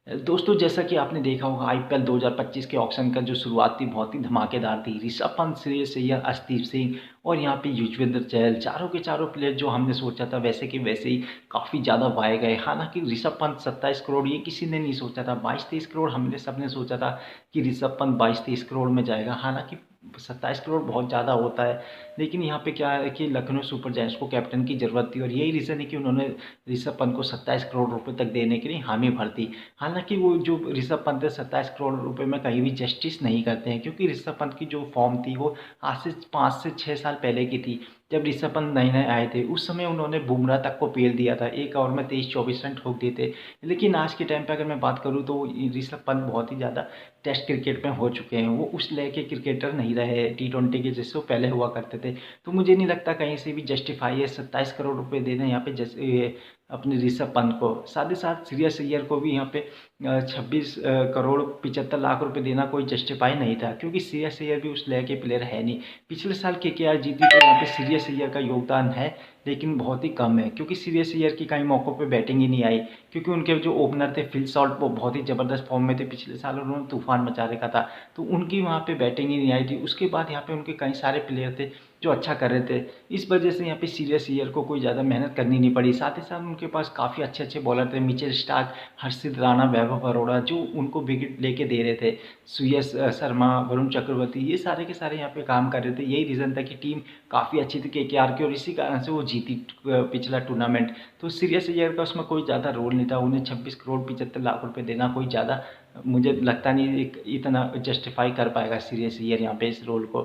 दोस्तों, जैसा कि आपने देखा होगा आईपीएल 2025 के ऑक्शन का जो शुरुआत थी बहुत ही धमाकेदार थी। ऋषभ पंत, श्रेयस अय्यर, अर्शदीप सिंह और यहाँ पे युजवेंद्र चहल, चारों के चारों प्लेयर जो हमने सोचा था वैसे के वैसे ही काफ़ी ज़्यादा वाहे गए। हालाँकि ऋषभ पंत 27 करोड़ ये किसी ने नहीं सोचा था। 22-23 करोड़ हमने सबने सोचा था कि ऋषभ पंत 22-23 करोड़ में जाएगा। हालाँकि 27 करोड़ बहुत ज़्यादा होता है, लेकिन यहाँ पे क्या है कि लखनऊ सुपर जायंट्स को कैप्टन की ज़रूरत थी और यही रीज़न है कि उन्होंने ऋषभ पंत को 27 करोड़ रुपए तक देने के लिए हामी भर दी। हालाँकि वो जो ऋषभ पंत है 27 करोड़ रुपए में कहीं भी जस्टिस नहीं करते हैं, क्योंकि ऋषभ पंत की जो फॉर्म थी वो आज से 5 से 6 साल पहले की थी। जब ऋषभ पंत नए-नए आए थे उस समय उन्होंने बुमराह तक को पेल दिया था, 1 ओवर में 23-24 रन ठोक दिए थे। लेकिन आज के टाइम पे अगर मैं बात करूँ तो ऋषभ पंत बहुत ही ज़्यादा टेस्ट क्रिकेट में हो चुके हैं। वो उस लय के क्रिकेटर नहीं रहे टी20 के जैसे वो पहले हुआ करते थे। तो मुझे नहीं लगता कहीं से भी जस्टिफाई है 27 करोड़ रुपए देना यहाँ पे जैसे अपने ऋषभ पंत को। साथ ही साथ श्रेयस अय्यर को भी यहाँ पे 26 करोड़ 75 लाख रुपए देना कोई जस्टिफाई नहीं था, क्योंकि श्रेयस अय्यर भी उस लय के प्लेयर है नहीं। पिछले साल केकेआर जीती तो यहाँ पे श्रेयस अय्यर का योगदान है, लेकिन बहुत ही कम है, क्योंकि श्रेयस अय्यर की कई मौक़ों पे बैटिंग ही नहीं आई। क्योंकि उनके जो ओपनर थे फिल सॉल्ट वो बहुत ही ज़बरदस्त फॉर्म में थे, पिछले साल उन्होंने तूफान मचा रखा था, तो उनकी वहाँ पे बैटिंग ही नहीं आई थी। उसके बाद यहाँ पे उनके कई सारे प्लेयर थे जो अच्छा कर रहे थे। इस वजह से यहाँ पे श्रेयस अय्यर को कोई ज़्यादा मेहनत करनी नहीं पड़ी। साथ ही साथ उनके पास काफ़ी अच्छे-अच्छे बॉलर थे, मिचेल स्टार्क, हर्षित राणा, वैभव अरोड़ा, जो उनको विकेट लेके दे रहे थे। श्रेयस शर्मा, वरुण चक्रवर्ती, ये सारे के सारे यहाँ पे काम कर रहे थे। यही रीज़न था कि टीम काफ़ी अच्छी थी केकेआर की और इसी कारण से वो जीती पिछला टूर्नामेंट। तो श्रेयस अय्यर का उसमें कोई ज़्यादा रोल नहीं था। उन्हें 26 करोड़ 75 लाख रुपए देना कोई ज़्यादा मुझे लगता नहीं इतना जस्टिफाई कर पाएगा श्रेयस अय्यर यहाँ पे इस रोल को।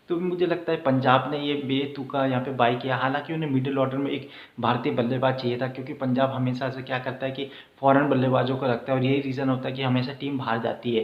तो मुझे लगता है पंजाब ने ये बेतुका यहाँ पे बाय किया। हालांकि उन्हें मिडिल ऑर्डर में एक भारतीय बल्लेबाज चाहिए था, क्योंकि पंजाब हमेशा से क्या करता है कि फॉरेन बल्लेबाजों को रखता है और यही रीज़न होता है कि हमेशा टीम बाहर जाती है।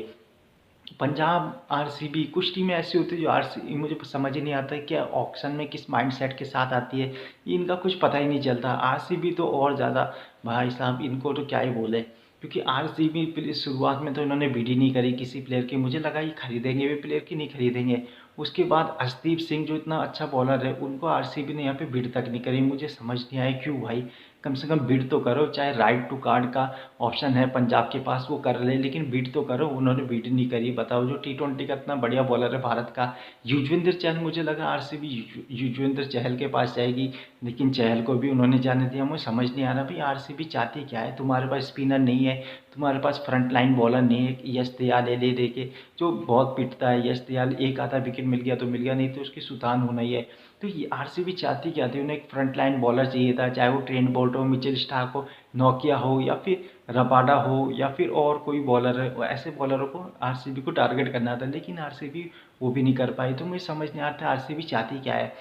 पंजाब, आरसीबी, कुछ टीमें ऐसी होती है जो आरसीबी मुझे समझ ही नहीं आता है कि ऑक्शन में किस माइंडसेट के साथ आती है। इनका कुछ पता ही नहीं चलता। आरसीबी तो और ज़्यादा, भाई साहब इनको तो क्या ही बोले, क्योंकि आरसीबी शुरुआत में तो इन्होंने बिड ही नहीं करी किसी प्लेयर की। मुझे लगा ये खरीदेंगे भी प्लेयर की नहीं खरीदेंगे। उसके बाद अर्शदीप सिंह जो इतना अच्छा बॉलर है उनको आरसीबी ने यहाँ पे बिड तक नहीं करी। मुझे समझ नहीं आया क्यों भाई, कम से कम बिड तो करो। चाहे राइट टू कार्ड का ऑप्शन है पंजाब के पास वो कर ले, लेकिन बिड तो करो। उन्होंने बिड नहीं करी। बताओ, जो टी20 का इतना बढ़िया बॉलर है भारत का युजवेंद्र चहल, मुझे लगा आरसीबी युजवेंद्र चहल के पास जाएगी, लेकिन चहल को भी उन्होंने जाने दिया। मुझे समझ नहीं आ रहा भाई आरसीबी चाहती क्या है। तुम्हारे पास स्पिनर नहीं है, तुम्हारे पास फ्रंट लाइन बॉलर नहीं है। यश दयाल ले दे के जो बहुत पिटता है, यश दयाल एक आधा विकेट मिल गया तो मिल गया, नहीं तो उसकी सुतान होना ही है। तो ये आरसीबी चाहती क्या थी, उन्हें एक फ्रंट लाइन बॉलर चाहिए था, चाहे वो ट्रेंट बोल्ट हो, मिचेल स्टार्क हो, नोकिया हो, या फिर रबाडा हो, या फिर और कोई बॉलर है। वो ऐसे बॉलरों को आरसीबी को टारगेट करना था, लेकिन आरसीबी वो भी नहीं कर पाई। तो मुझे समझ नहीं आता आरसीबी चाहती क्या है।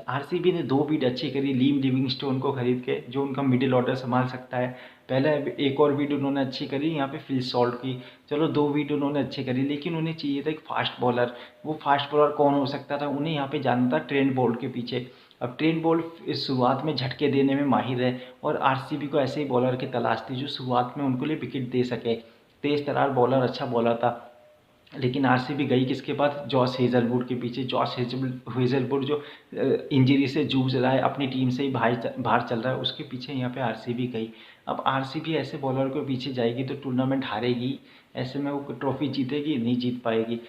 आरसीबी ने 2 बिड अच्छी करी लीम लिविंगस्टोन को खरीद के, जो उनका मिडिल ऑर्डर संभाल सकता है। पहले एक और बिड उन्होंने अच्छी करी यहाँ पे फिल सॉल्ट की। चलो 2 बिड उन्होंने अच्छी करी, लेकिन उन्हें चाहिए था एक फास्ट बॉलर। वो फास्ट बॉलर कौन हो सकता था, उन्हें यहाँ पे जाना था ट्रेंट बोल्ट के पीछे। अब ट्रेंट बोल्ट इस शुरुआत में झटके देने में माहिर है और आरसीबी को ऐसे ही बॉलर की तलाश थी जो शुरुआत में उनको लिए विकेट दे सके। तेज तर्रार बॉलर, अच्छा बॉलर था। लेकिन आरसीबी गई किसके पास, जॉश हेजलवुड के पीछे। जॉश हेजलवुड जो इंजरी से जूझ रहा है, अपनी टीम से ही बाहर चल रहा है, उसके पीछे यहाँ पे आरसीबी गई। अब आरसीबी ऐसे बॉलर के पीछे जाएगी तो टूर्नामेंट हारेगी। ऐसे में वो ट्रॉफी जीतेगी नहीं, जीत पाएगी।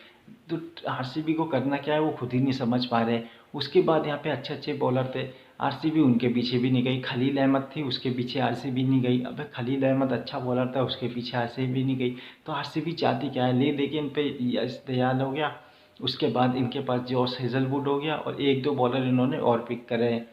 तो आरसीबी को करना क्या है वो खुद ही नहीं समझ पा रहे। उसके बाद यहाँ पे अच्छे अच्छे बॉलर थे, आरसीबी उनके पीछे भी नहीं गई। खलील अहमद थी, उसके पीछे आरसीबी नहीं गई। अबे खलील अहमद अच्छा बॉलर था, उसके पीछे आरसीबी नहीं गई। तो आरसीबी चाहती क्या है, ले दे के इन पे यश दयाल हो गया, उसके बाद इनके पास जॉस हेजलवुड हो गया और एक दो बॉलर इन्होंने और पिक करे हैं।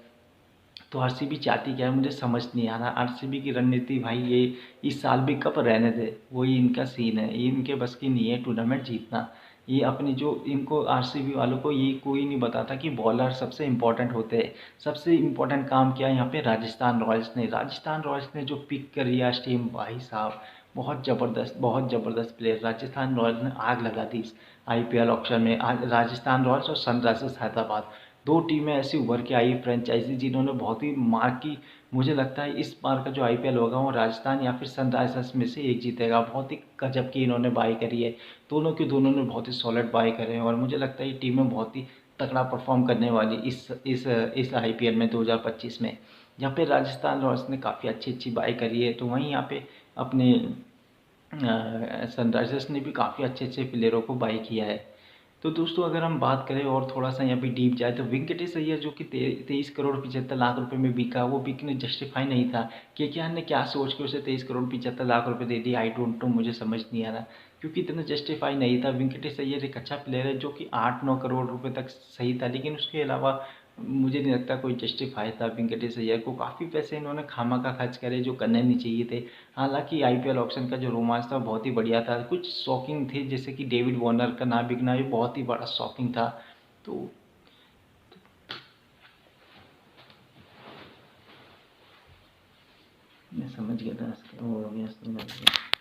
तो आरसीबी चाहती क्या है मुझे समझ नहीं आ रहा। आरसीबी की रणनीति भाई ये इस साल भी कप रहने दे, वही इनका सीन है। ये इनके बस की नहीं है टूर्नामेंट जीतना। ये अपनी जो इनको आरसीबी वालों को ये कोई नहीं बताता कि बॉलर सबसे इम्पोर्टेंट होते हैं। सबसे इम्पोर्टेंट काम किया यहाँ पे राजस्थान रॉयल्स ने। राजस्थान रॉयल्स ने जो पिक करी आज टीम, भाई साहब बहुत ज़बरदस्त प्लेयर। राजस्थान रॉयल्स ने आग लगा दी इस आईपीएल ऑक्शन में। आज राजस्थान रॉयल्स और सनराइजर्स हैदराबाद, दो टीमें ऐसी उभर के आई फ्रेंचाइजी जिन्होंने बहुत ही मार की। मुझे लगता है इस बार का जो आईपीएल होगा वो राजस्थान या फिर सनराइजर्स में से एक जीतेगा। बहुत ही गजब की इन्होंने बाई करी है। दोनों के दोनों ने बहुत ही सॉलिड बाई करे हैं और मुझे लगता है ये टीमें बहुत ही तगड़ा परफॉर्म करने वाली इस आईपीएल में 2025 में। यहाँ पे राजस्थान रॉयल्स ने काफ़ी अच्छी अच्छी बाई करी है। तो वहीं यहाँ पे अपने सनराइजर्स ने भी काफ़ी अच्छे अच्छे प्लेयरों को बाई किया है। तो दोस्तों अगर हम बात करें और थोड़ा-सा यहाँ पे डीप जाए तो वेंकटेश अय्यर जो कि 23 करोड़ 75 लाख रुपए में बिका, वो बिकने जस्टिफाई नहीं था। केकेआर ने क्या सोच के उसे 23 करोड़ 75 लाख रुपए दे दिए, आई डोंट नो, मुझे समझ नहीं आ रहा। क्योंकि इतना जस्टिफाई नहीं था। वेंकटेश अय्यर एक अच्छा प्लेयर है जो कि 8-9 करोड़ रुपए तक सही था, लेकिन उसके अलावा मुझे नहीं लगता कोई जस्टिफाई था वेंकटेश अय्यर को। काफ़ी पैसे इन्होंने खामखा खर्च करे जो करने नहीं चाहिए थे। हालाँकि आईपीएल ऑक्शन का जो रोमांच था बहुत ही बढ़िया था। कुछ शॉकिंग थे जैसे कि डेविड वार्नर का ना बिकना, ये बहुत ही बड़ा शॉकिंग था। तो मैं समझ गया था इसका, हो गया समझ गया।